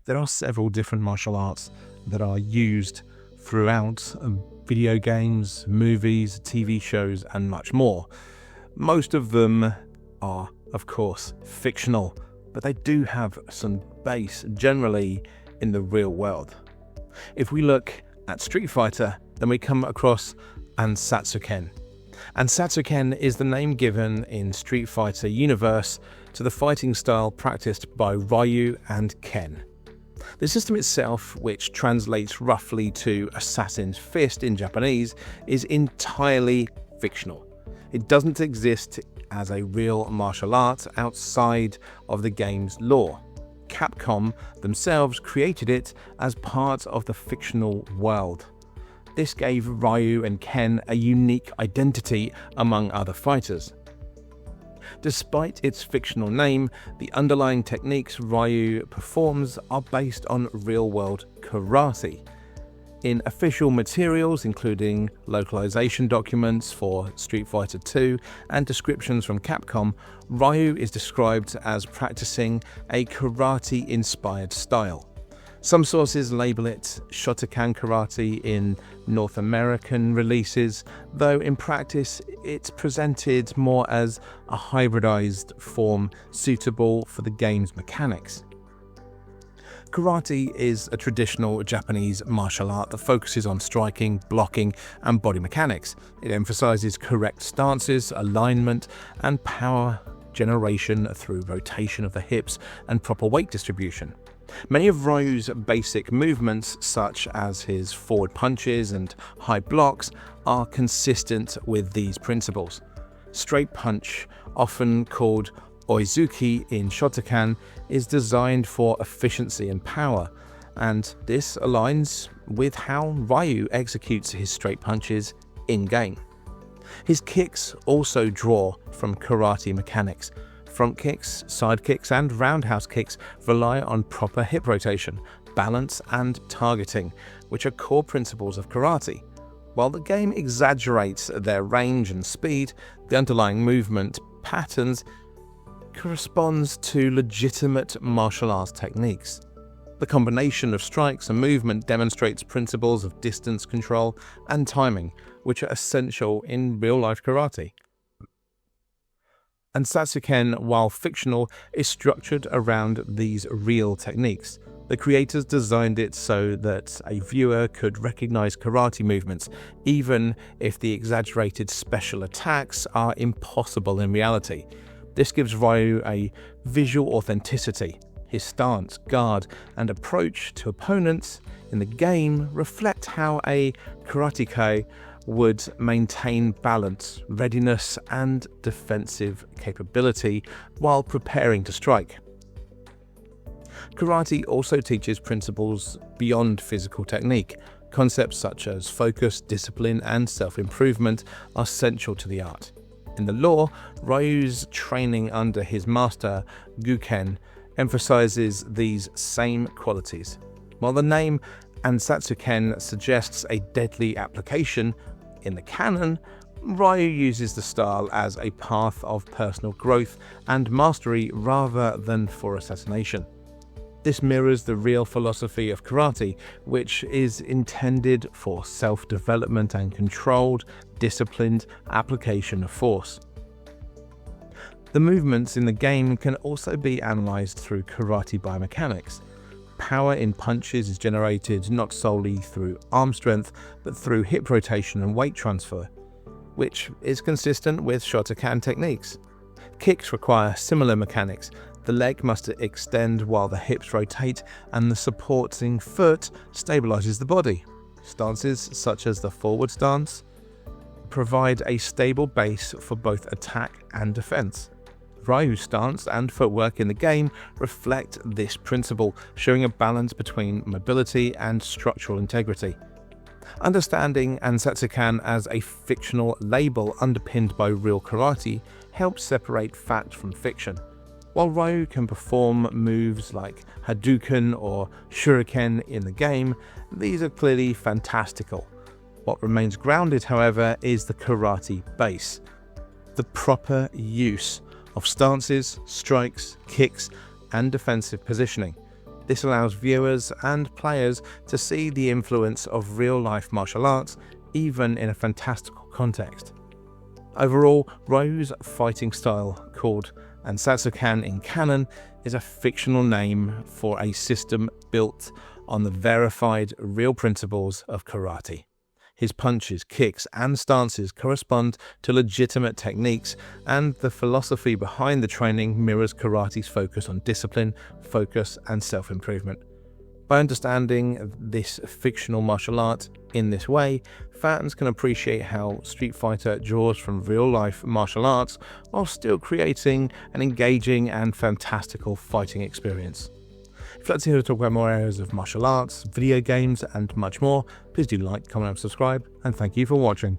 There are several different martial arts that are used throughout video games, movies, TV shows, and much more. Most of them are, of course, fictional, but they do have some base generally in the real world. If we look at Street Fighter, then we come across Ansatsuken. Ansatsuken is the name given in Street Fighter universe to the fighting style practiced by Ryu and Ken. The system itself, which translates roughly to Assassin's Fist in Japanese, is entirely fictional. It doesn't exist as a real martial art outside of the game's lore. Capcom themselves created it as part of the fictional world. This gave Ryu and Ken a unique identity among other fighters. Despite its fictional name, the underlying techniques Ryu performs are based on real-world karate. In official materials, including localization documents for Street Fighter II and descriptions from Capcom, Ryu is described as practicing a karate-inspired style. Some sources label it Shotokan karate in North American releases, though in practice it's presented more as a hybridized form suitable for the game's mechanics. Karate is a traditional Japanese martial art that focuses on striking, blocking, and body mechanics. It emphasizes correct stances, alignment, and power generation through rotation of the hips and proper weight distribution. Many of Ryu's basic movements, such as his forward punches and high blocks, are consistent with these principles. Straight punch, often called oizuki in Shotokan, is designed for efficiency and power, and this aligns with how Ryu executes his straight punches in-game. His kicks also draw from karate mechanics. Front kicks, side kicks, and roundhouse kicks rely on proper hip rotation, balance, and targeting, which are core principles of karate. While the game exaggerates their range and speed, the underlying movement patterns corresponds to legitimate martial arts techniques. The combination of strikes and movement demonstrates principles of distance control and timing, which are essential in real-life karate. Ansatsuken, while fictional, is structured around these real techniques. The creators designed it so that a viewer could recognize karate movements, even if the exaggerated special attacks are impossible in reality. This gives Ryu a visual authenticity. His stance, guard, and approach to opponents in the game reflect how a karateka would maintain balance, readiness, and defensive capability while preparing to strike. Karate also teaches principles beyond physical technique. Concepts such as focus, discipline, and self-improvement are central to the art. In the lore, Ryu's training under his master, Guken, emphasizes these same qualities. While the name Ansatsuken suggests a deadly application, in the canon, Ryu uses the style as a path of personal growth and mastery rather than for assassination. This mirrors the real philosophy of karate, which is intended for self-development and controlled, disciplined application of force. The movements in the game can also be analyzed through karate biomechanics. Power in punches is generated not solely through arm strength, but through hip rotation and weight transfer, which is consistent with Shotokan techniques. Kicks require similar mechanics. The leg must extend while the hips rotate, and the supporting foot stabilizes the body. Stances such as the forward stance provide a stable base for both attack and defense. Ryu's stance and footwork in the game reflect this principle, showing a balance between mobility and structural integrity. Understanding Ansatsuken as a fictional label underpinned by real karate helps separate fact from fiction. While Ryu can perform moves like Hadouken or Shuriken in the game, these are clearly fantastical. What remains grounded, however, is the karate base. The proper use of stances, strikes, kicks, and defensive positioning. This allows viewers and players to see the influence of real-life martial arts, even in a fantastical context. Overall, Ryu's fighting style, called Ansatsuken in canon, is a fictional name for a system built on the verified real principles of karate. His punches, kicks, and stances correspond to legitimate techniques, and the philosophy behind the training mirrors karate's focus on discipline, focus, and self-improvement. By understanding this fictional martial art in this way, fans can appreciate how Street Fighter draws from real-life martial arts while still creating an engaging and fantastical fighting experience. If you'd like to hear us talk about more areas of martial arts, video games, and much more, please do like, comment, and subscribe, and thank you for watching.